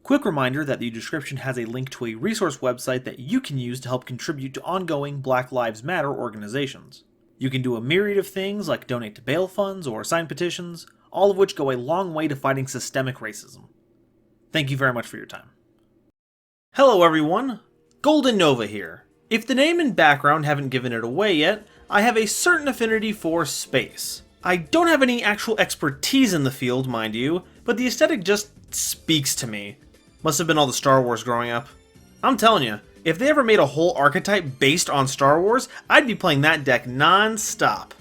Quick reminder that the description has a link to a resource website that you can use to help contribute to ongoing Black Lives Matter organizations. You can do a myriad of things like donate to bail funds or sign petitions, all of which go a long way to fighting systemic racism. Thank you very much for your time. Hello everyone, GoldenNova here. If the name and background haven't given it away yet, I have a certain affinity for space. I don't have any actual expertise in the field, mind you, but the aesthetic just speaks to me. Must have been all the Star Wars growing up. I'm telling you, if they ever made a whole archetype based on Star Wars, I'd be playing that deck non-stop.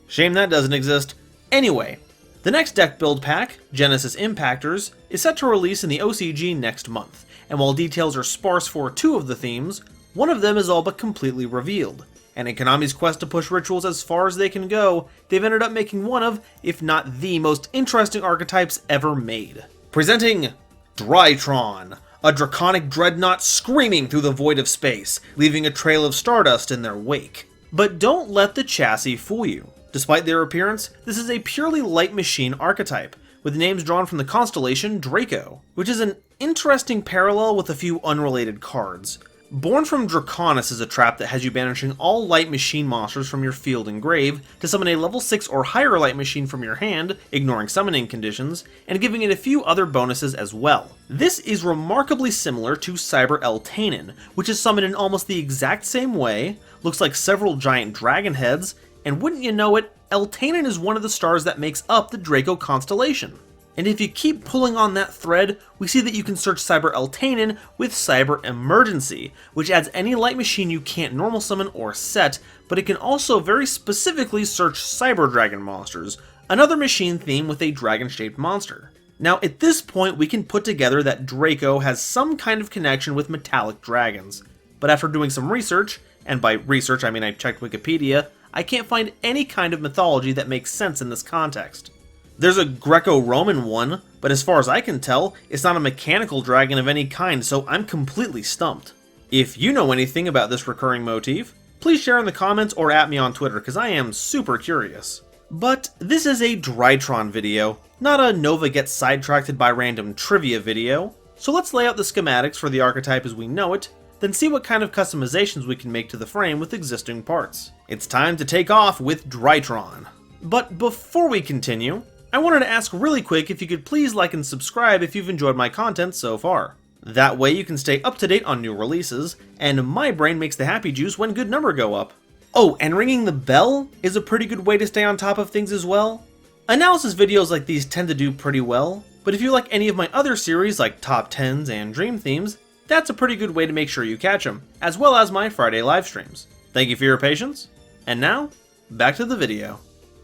Shame that doesn't exist. Anyway, the next deck build pack, Genesis Impactors, is set to release in the OCG next month, and while details are sparse for two of the themes, one of them is all but completely revealed. And in Konami's quest to push rituals as far as they can go, they've ended up making one of, if not the most interesting archetypes ever made. Presenting Drytron, a draconic dreadnought screaming through the void of space, leaving a trail of stardust in their wake. But don't let the chassis fool you. Despite their appearance, this is a purely light machine archetype, with names drawn from the constellation Draco, which is an interesting parallel with a few unrelated cards. Born from Draconis is a trap that has you banishing all light machine monsters from your field and grave to summon a level 6 or higher light machine from your hand, ignoring summoning conditions, and giving it a few other bonuses as well. This is remarkably similar to Cyber Eltanen, which is summoned in almost the exact same way, looks like several giant dragon heads, and wouldn't you know it, Eltanen is one of the stars that makes up the Draco constellation. And if you keep pulling on that thread, we see that you can search Cyber Eltanen with Cyber Emergency, which adds any light machine you can't normal summon or set, but it can also very specifically search Cyber Dragon monsters, another machine theme with a dragon-shaped monster. Now at this point we can put together that Draco has some kind of connection with metallic dragons, but after doing some research, and by research I mean I checked Wikipedia, I can't find any kind of mythology that makes sense in this context. There's a Greco-Roman one, but as far as I can tell, it's not a mechanical dragon of any kind, so I'm completely stumped. If you know anything about this recurring motif, please share in the comments or at me on Twitter, because I am super curious. But this is a Drytron video, not a Nova gets sidetracked by random trivia video, so let's lay out the schematics for the archetype as we know it, then see what kind of customizations we can make to the frame with existing parts. It's time to take off with Drytron. But before we continue, I wanted to ask really quick if you could please like and subscribe if you've enjoyed my content so far. That way you can stay up to date on new releases, and my brain makes the happy juice when good numbers go up. Oh, and ringing the bell is a pretty good way to stay on top of things as well. Analysis videos like these tend to do pretty well, but if you like any of my other series like Top 10s and Dream Themes, that's a pretty good way to make sure you catch them, as well as my Friday live streams. Thank you for your patience, and now, back to the video.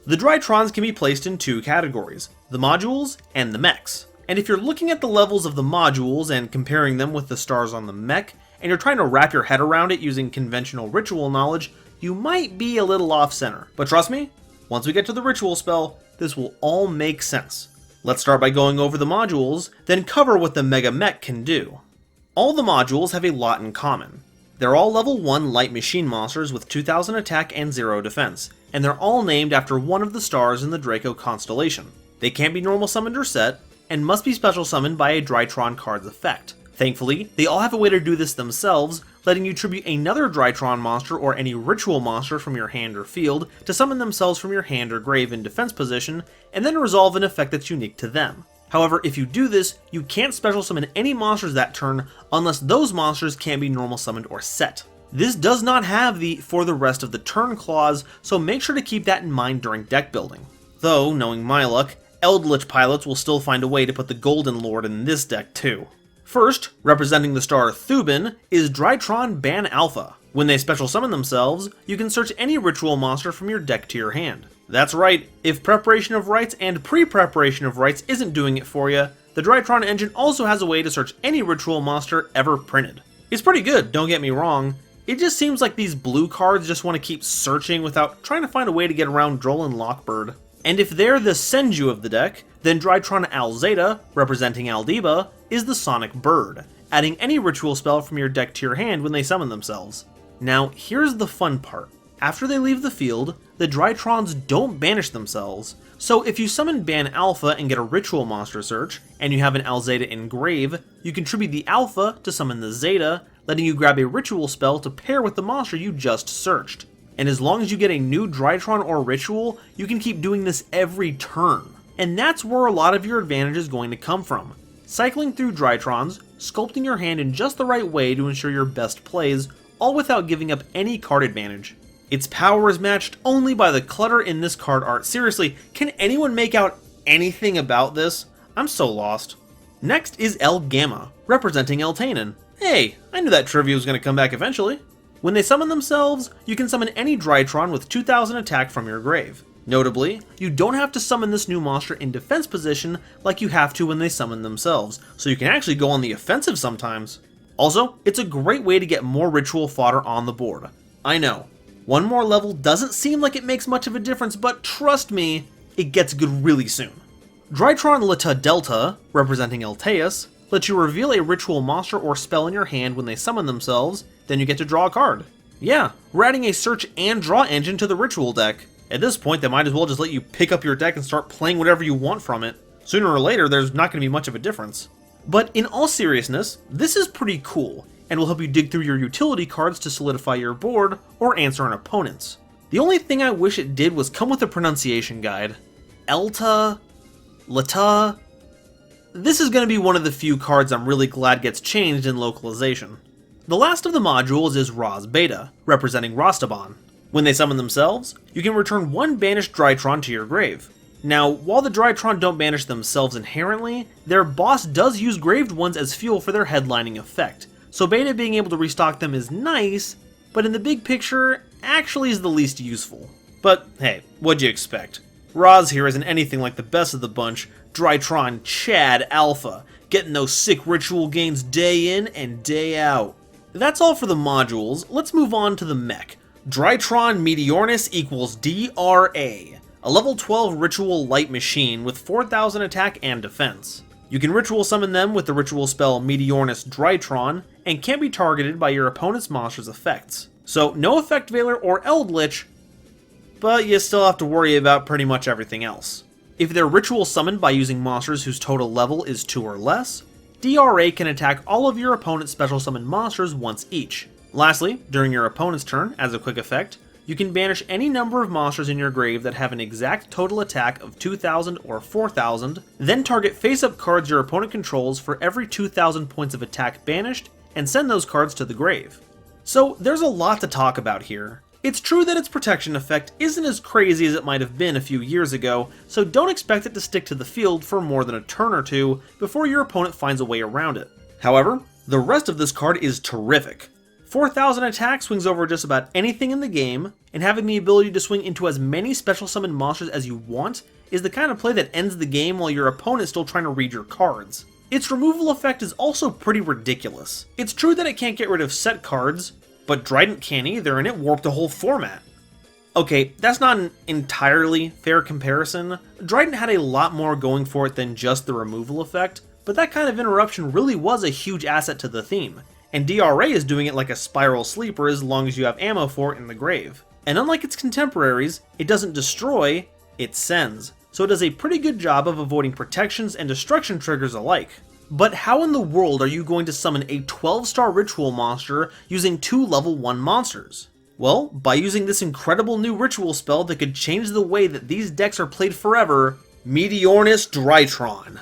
The Drytrons can be placed in two categories, the modules and the mechs. And if you're looking at the levels of the modules and comparing them with the stars on the mech, and you're trying to wrap your head around it using conventional ritual knowledge, you might be a little off center. But trust me, once we get to the ritual spell, this will all make sense. Let's start by going over the modules, then cover what the Mega Mech can do. All the modules have a lot in common. They're all level 1 light machine monsters with 2000 attack and 0 defense, and they're all named after one of the stars in the Draco constellation. They can't be normal summoned or set, and must be special summoned by a Drytron card's effect. Thankfully, they all have a way to do this themselves, letting you tribute another Drytron monster or any ritual monster from your hand or field to summon themselves from your hand or grave in defense position, and then resolve an effect that's unique to them. However, if you do this, you can't special summon any monsters that turn unless those monsters can be normal summoned or set. This does not have the "for the rest of the turn" clause, so make sure to keep that in mind during deck building. Though, knowing my luck, Eldritch pilots will still find a way to put the Golden Lord in this deck too. First, representing the star Thuban, is Drytron Ban Alpha. When they special summon themselves, you can search any ritual monster from your deck to your hand. That's right, if Preparation of Rites and Pre-Preparation of Rites isn't doing it for you, the Drytron engine also has a way to search any ritual monster ever printed. It's pretty good, don't get me wrong. It just seems like these blue cards just want to keep searching without trying to find a way to get around Droll Lockbird. And if they're the Senju of the deck, then Drytron Alzeta, representing Aldiba, is the Sonic Bird, adding any ritual spell from your deck to your hand when they summon themselves. Now, here's the fun part. After they leave the field, the Drytrons don't banish themselves, So if you summon Ban Alpha and get a Ritual Monster search, and you have an Alzeta in grave, you contribute the Alpha to summon the Zeta, letting you grab a Ritual spell to pair with the monster you just searched. And as long as you get a new Drytron or Ritual, you can keep doing this every turn. And that's where a lot of your advantage is going to come from. Cycling through Drytrons, sculpting your hand in just the right way to ensure your best plays, all without giving up any card advantage. Its power is matched only by the clutter in this card art. Seriously, can anyone make out anything about this? I'm so lost. Next is El Gamma, representing Eltanen. Hey, I knew that trivia was going to come back eventually. When they summon themselves, you can summon any Drytron with 2000 attack from your grave. Notably, you don't have to summon this new monster in defense position like you have to when they summon themselves, so you can actually go on the offensive sometimes. Also, it's a great way to get more ritual fodder on the board. I know, one more level doesn't seem like it makes much of a difference, but trust me, it gets good really soon. Drytron Lata Delta, representing Alteus, lets you reveal a ritual monster or spell in your hand when they summon themselves, then you get to draw a card. Yeah, we're adding a search and draw engine to the ritual deck. At this point, they might as well just let you pick up your deck and start playing whatever you want from it. Sooner or later, there's not going to be much of a difference. But in all seriousness, this is pretty cool, and will help you dig through your utility cards to solidify your board or answer an opponent's. The only thing I wish it did was come with a pronunciation guide. Elta, Lata. This is going to be one of the few cards I'm really glad gets changed in localization. The last of the modules is Roz Beta, representing Rostaban. When they summon themselves, you can return one banished Drytron to your grave. Now, while the Drytron don't banish themselves inherently, their boss does use graved ones as fuel for their headlining effect, so Beta being able to restock them is nice, but in the big picture, actually is the least useful. But hey, what'd you expect? Roz here isn't anything like the best of the bunch, Drytron Chad Alpha, getting those sick ritual gains day in and day out. That's all for the modules, let's move on to the mech. Drytron Meteorness equals DRA. A level 12 ritual light machine with 4000 attack and defense. You can ritual summon them with the ritual spell Meteorness Drytron, and can't be targeted by your opponent's monster's effects. So no Effect Veiler or Eldritch, but you still have to worry about pretty much everything else. If they're ritual summoned by using monsters whose total level is 2 or less, DRA can attack all of your opponent's special summoned monsters once each. Lastly, during your opponent's turn, as a quick effect, you can banish any number of monsters in your grave that have an exact total attack of 2000 or 4000, then target face-up cards your opponent controls for every 2000 points of attack banished, and send those cards to the grave. So there's a lot to talk about here. It's true that its protection effect isn't as crazy as it might have been a few years ago, so don't expect it to stick to the field for more than a turn or two before your opponent finds a way around it. However, the rest of this card is terrific. 4000 attack swings over just about anything in the game, and having the ability to swing into as many special summon monsters as you want is the kind of play that ends the game while your opponent is still trying to read your cards. Its removal effect is also pretty ridiculous. It's true that it can't get rid of set cards, but Drytron can't either, and it warped the whole format. Okay, that's not an entirely fair comparison. Drytron had a lot more going for it than just the removal effect, but that kind of interruption really was a huge asset to the theme. And DRA is doing it like a spiral sleeper as long as you have ammo for it in the grave. And unlike its contemporaries, it doesn't destroy, it sends. So it does a pretty good job of avoiding protections and destruction triggers alike. But how in the world are you going to summon a 12-star ritual monster using 2 level 1 monsters? Well, by using this incredible new ritual spell that could change the way that these decks are played forever, Meteorness Drytron.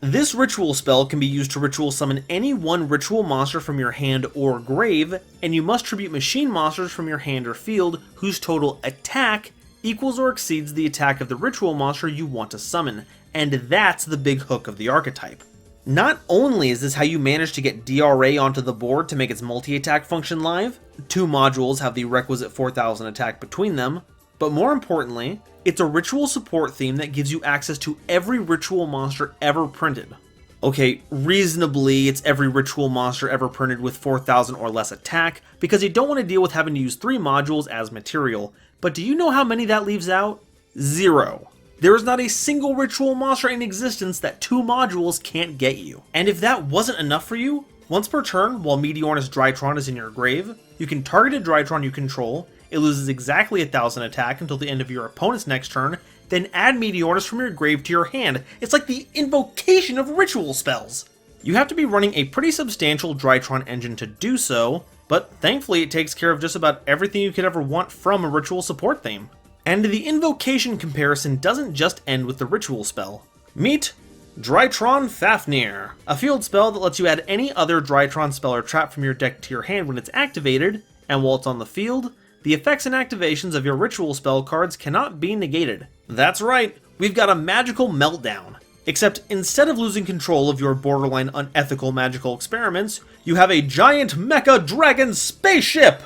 This ritual spell can be used to ritual summon any one ritual monster from your hand or grave, and you must tribute machine monsters from your hand or field whose total attack equals or exceeds the attack of the ritual monster you want to summon, and that's the big hook of the archetype. Not only is this how you manage to get DRA onto the board to make its multi-attack function live, 2 modules have the requisite 4000 attack between them, but more importantly, it's a ritual support theme that gives you access to every ritual monster ever printed. Okay, reasonably, it's every ritual monster ever printed with 4000 or less attack, because you don't want to deal with having to use 3 modules as material, but do you know how many that leaves out? 0. There is not a single ritual monster in existence that 2 modules can't get you. And if that wasn't enough for you, once per turn, while Meteorness Drytron is in your grave, you can target a Drytron you control. It loses exactly 1000 attack until the end of your opponent's next turn, then add Meteorness from your grave to your hand. It's like the invocation of ritual spells! You have to be running a pretty substantial Drytron engine to do so, but thankfully it takes care of just about everything you could ever want from a ritual support theme. And the invocation comparison doesn't just end with the ritual spell. Meet Drytron Faenir, a field spell that lets you add any other Drytron spell or trap from your deck to your hand when it's activated, and while it's on the field, the effects and activations of your ritual spell cards cannot be negated. That's right, we've got a magical meltdown. Except instead of losing control of your borderline unethical magical experiments, you have a giant mecha dragon spaceship!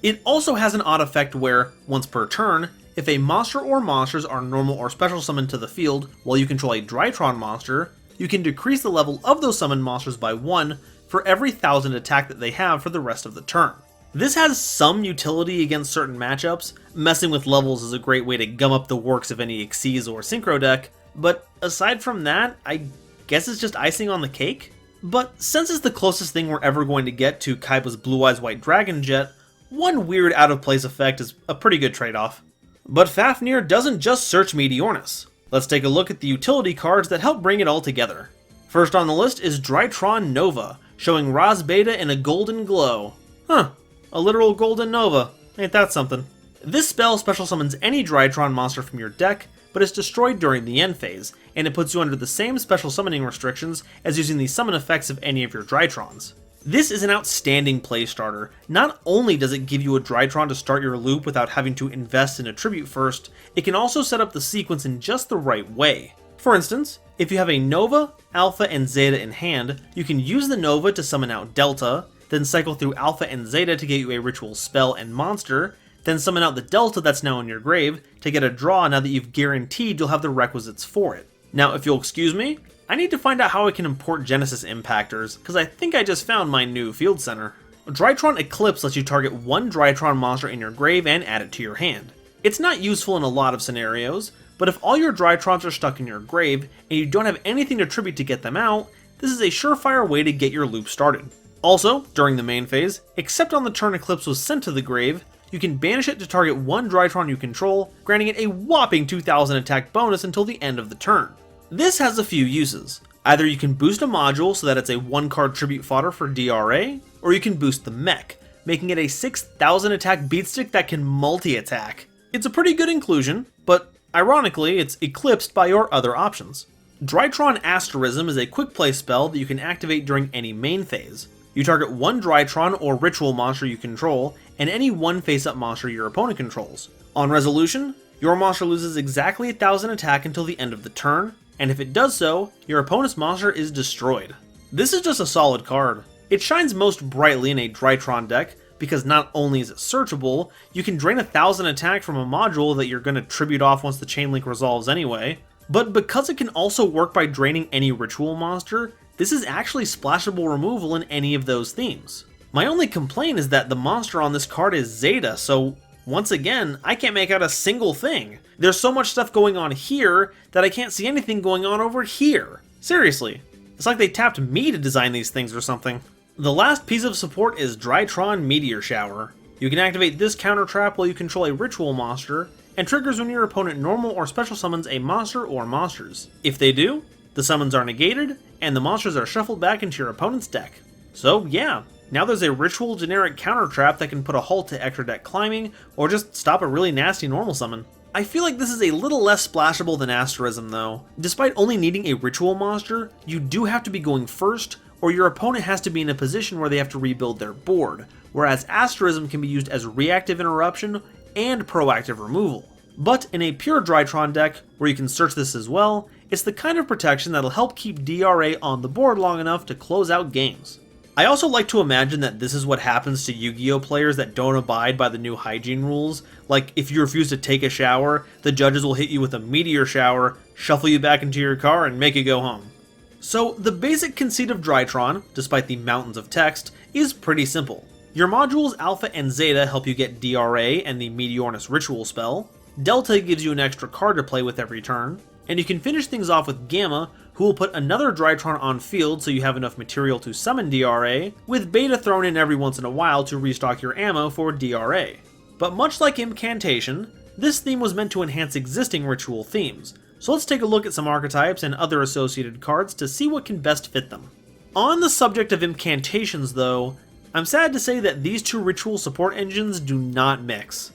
It also has an odd effect where, once per turn, if a monster or monsters are normal or special summoned to the field while you control a Drytron monster, you can decrease the level of those summoned monsters by 1 for every 1000 attack that they have for the rest of the turn. This has some utility against certain matchups. Messing with levels is a great way to gum up the works of any Xyz or Synchro deck, but aside from that, I guess it's just icing on the cake? But since it's the closest thing we're ever going to get to Kaiba's Blue Eyes White Dragon Jet, one weird out-of-place effect is a pretty good trade-off. But Fafnir doesn't just search Meteorness. Let's take a look at the utility cards that help bring it all together. First on the list is Drytron Nova, showing Roz Beta in a golden glow. Huh, a literal GoldenNova. Ain't that something? This spell special summons any Drytron monster from your deck, but it's destroyed during the end phase, and it puts you under the same special summoning restrictions as using the summon effects of any of your Drytrons. This is an outstanding play starter. Not only does it give you a Drytron to start your loop without having to invest in a tribute first, it can also set up the sequence in just the right way. For instance, if you have a Nova, Alpha, and Zeta in hand, you can use the Nova to summon out Delta, then cycle through Alpha and Zeta to get you a ritual spell and monster, then summon out the Delta that's now in your grave to get a draw now that you've guaranteed you'll have the requisites for it. Now, if you'll excuse me, I need to find out how I can import Genesis Impactors, because I think I just found my new field center. Drytron Eclipse lets you target one Drytron monster in your grave and add it to your hand. It's not useful in a lot of scenarios, but if all your Drytrons are stuck in your grave and you don't have anything to tribute to get them out, this is a surefire way to get your loop started. Also, during the main phase, except on the turn Eclipse was sent to the grave, you can banish it to target one Drytron you control, granting it a whopping 2000 attack bonus until the end of the turn. This has a few uses. Either you can boost a module so that it's a 1-card tribute fodder for DRA, or you can boost the mech, making it a 6000 attack beatstick that can multi-attack. It's a pretty good inclusion, but ironically, it's eclipsed by your other options. Drytron Asterism is a quick play spell that you can activate during any main phase. You target one Drytron or ritual monster you control, and any one face-up monster your opponent controls. On resolution, your monster loses exactly 1000 attack until the end of the turn, and if it does so, your opponent's monster is destroyed. This is just a solid card. It shines most brightly in a Drytron deck, because not only is it searchable, you can drain 1000 attack from a module that you're going to tribute off once the chain link resolves anyway, but because it can also work by draining any ritual monster, this is actually splashable removal in any of those themes. My only complaint is that the monster on this card is Zeta, so once again, I can't make out a single thing. There's so much stuff going on here that I can't see anything going on over here. Seriously, it's like they tapped me to design these things or something. The last piece of support is Drytron Meteor Shower. You can activate this counter trap while you control a ritual monster, and triggers when your opponent normal or special summons a monster or monsters. If they do, the summons are negated, and the monsters are shuffled back into your opponent's deck. So yeah, now there's a ritual generic counter trap that can put a halt to extra deck climbing, or just stop a really nasty normal summon. I feel like this is a little less splashable than Asterism though. Despite only needing a ritual monster, you do have to be going first, or your opponent has to be in a position where they have to rebuild their board, whereas Asterism can be used as reactive interruption and proactive removal. But in a pure Drytron deck, where you can search this as well, it's the kind of protection that'll help keep DRA on the board long enough to close out games. I also like to imagine that this is what happens to Yu-Gi-Oh players that don't abide by the new hygiene rules. Like, if you refuse to take a shower, the judges will hit you with a meteor shower, shuffle you back into your car, and make you go home. So, the basic conceit of Drytron, despite the mountains of text, is pretty simple. Your modules Alpha and Zeta help you get DRA and the Meteorness ritual spell, Delta gives you an extra card to play with every turn, and you can finish things off with Gamma, who will put another Drytron on field so you have enough material to summon DRA, with Beta thrown in every once in a while to restock your ammo for DRA. But much like Incantation, This theme was meant to enhance existing ritual themes, so let's take a look at some archetypes and other associated cards to see what can best fit them. On the subject of Incantations though, I'm sad to say that these two ritual support engines do not mix.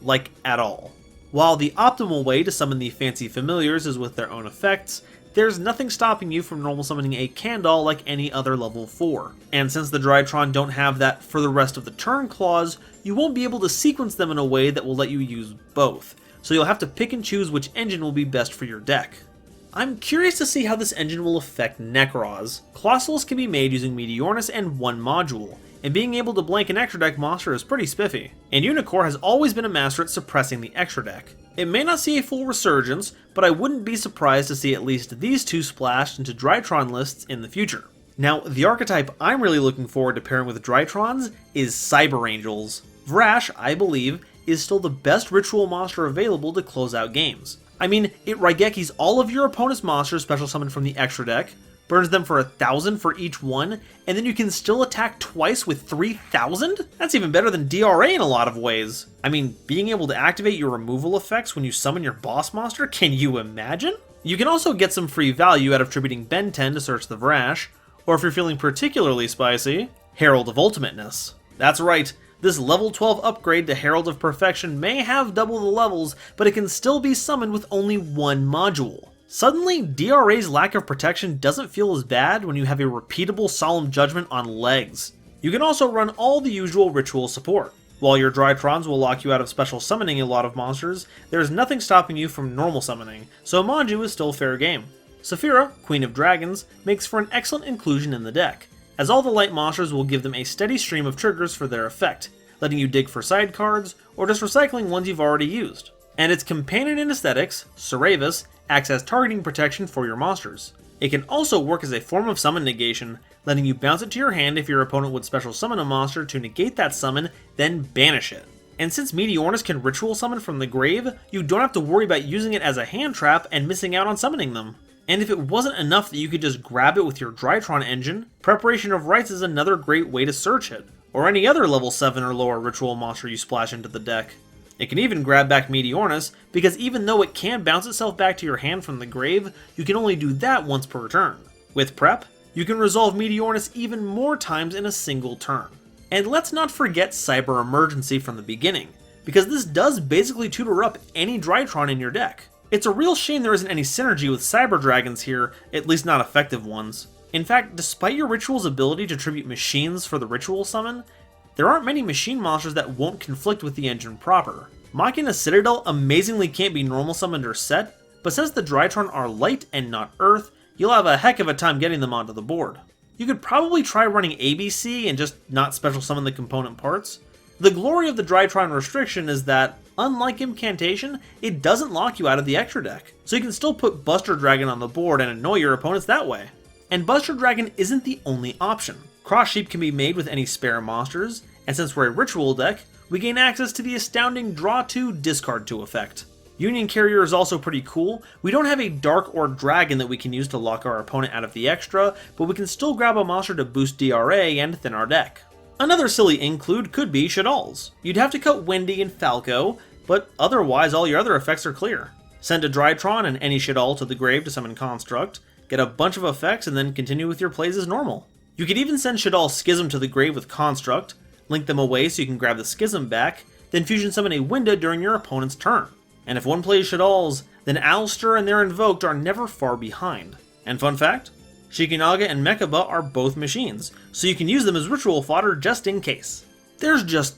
Like, at all. While the optimal way to summon the fancy familiars is with their own effects, there's nothing stopping you from normal summoning a Candle like any other level 4. And since the Drytron don't have that for the rest of the turn clause, you won't be able to sequence them in a way that will let you use both, so you'll have to pick and choose which engine will be best for your deck. I'm curious to see how this engine will affect Necros. Colossus can be made using Meteorness and one module, and being able to blank an extra deck monster is pretty spiffy. And Unicorn has always been a master at suppressing the extra deck. It may not see a full resurgence, but I wouldn't be surprised to see at least these two splashed into Drytron lists in the future. Now, the archetype I'm really looking forward to pairing with Drytrons is Cyber Angels. Rash, I believe, is still the best ritual monster available to close out games. I mean, it Raigekis all of your opponent's monsters special summoned from the extra deck, burns them for 1,000 for each one, and then you can still attack twice with 3,000? That's even better than DRA in a lot of ways. I mean, being able to activate your removal effects when you summon your boss monster, can you imagine? You can also get some free value out of tributing Ben 10 to search the Rash, or if you're feeling particularly spicy, Herald of Ultimateness. That's right, this level 12 upgrade to Herald of Perfection may have double the levels, but it can still be summoned with only one module. Suddenly, DRA's lack of protection doesn't feel as bad when you have a repeatable Solemn Judgment on legs. You can also run all the usual ritual support. While your Drytrons will lock you out of special summoning a lot of monsters, there's nothing stopping you from normal summoning, so Manju is still fair game. Saphira, Queen of Dragons, makes for an excellent inclusion in the deck, as all the light monsters will give them a steady stream of triggers for their effect, letting you dig for side cards, or just recycling ones you've already used. And its companion in aesthetics, Cerevis, acts as targeting protection for your monsters. It can also work as a form of summon negation, letting you bounce it to your hand if your opponent would special summon a monster to negate that summon, then banish it. And since Meteorness can ritual summon from the grave, you don't have to worry about using it as a hand trap and missing out on summoning them. And if it wasn't enough that you could just grab it with your Drytron engine, Preparation of Rites is another great way to search it, or any other level 7 or lower ritual monster you splash into the deck. It can even grab back Meteorness, because even though it can bounce itself back to your hand from the grave, you can only do that once per turn. With Prep, you can resolve Meteorness even more times in a single turn. And let's not forget Cyber Emergency from the beginning, because this does basically tutor up any Drytron in your deck. It's a real shame there isn't any synergy with Cyber Dragons here, at least not effective ones. In fact, despite your ritual's ability to tribute machines for the ritual summon, there aren't many machine monsters that won't conflict with the engine proper. Machina Citadel amazingly can't be normal summoned or set, but since the Drytron are light and not earth, you'll have a heck of a time getting them onto the board. You could probably try running ABC and just not special summon the component parts. The glory of the Drytron restriction is that, unlike Impcantation, it doesn't lock you out of the extra deck, so you can still put Buster Dragon on the board and annoy your opponents that way. And Buster Dragon isn't the only option. Cross Sheep can be made with any spare monsters, and since we're a ritual deck, we gain access to the astounding Draw 2, Discard 2 effect. Union Carrier is also pretty cool. We don't have a Dark or Dragon that we can use to lock our opponent out of the extra, but we can still grab a monster to boost DRA and thin our deck. Another silly include could be Shadalls. You'd have to cut Wendy and Falco, but otherwise all your other effects are clear. Send a Drytron and any Shadall to the grave to summon Construct, get a bunch of effects, and then continue with your plays as normal. You could even send Shadall Schism to the grave with Construct, link them away so you can grab the Schism back, then fusion summon a Winda during your opponent's turn. And if one plays Shadalls, then Alistair and their Invoked are never far behind. And fun fact, Shikinaga and Mechaba are both machines, so you can use them as ritual fodder just in case. There's just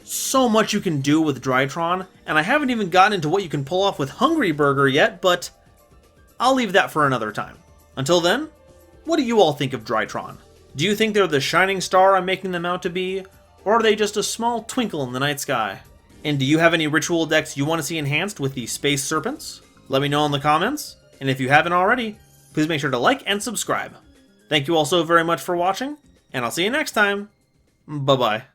so much you can do with Drytron, and I haven't even gotten into what you can pull off with Hungry Burger yet, but I'll leave that for another time. Until then, what do you all think of Drytron? Do you think they're the shining star I'm making them out to be, or are they just a small twinkle in the night sky? And do you have any ritual decks you want to see enhanced with the Space Serpents? Let me know in the comments, and if you haven't already, please make sure to like and subscribe. Thank you all so very much for watching, and I'll see you next time. Bye-bye.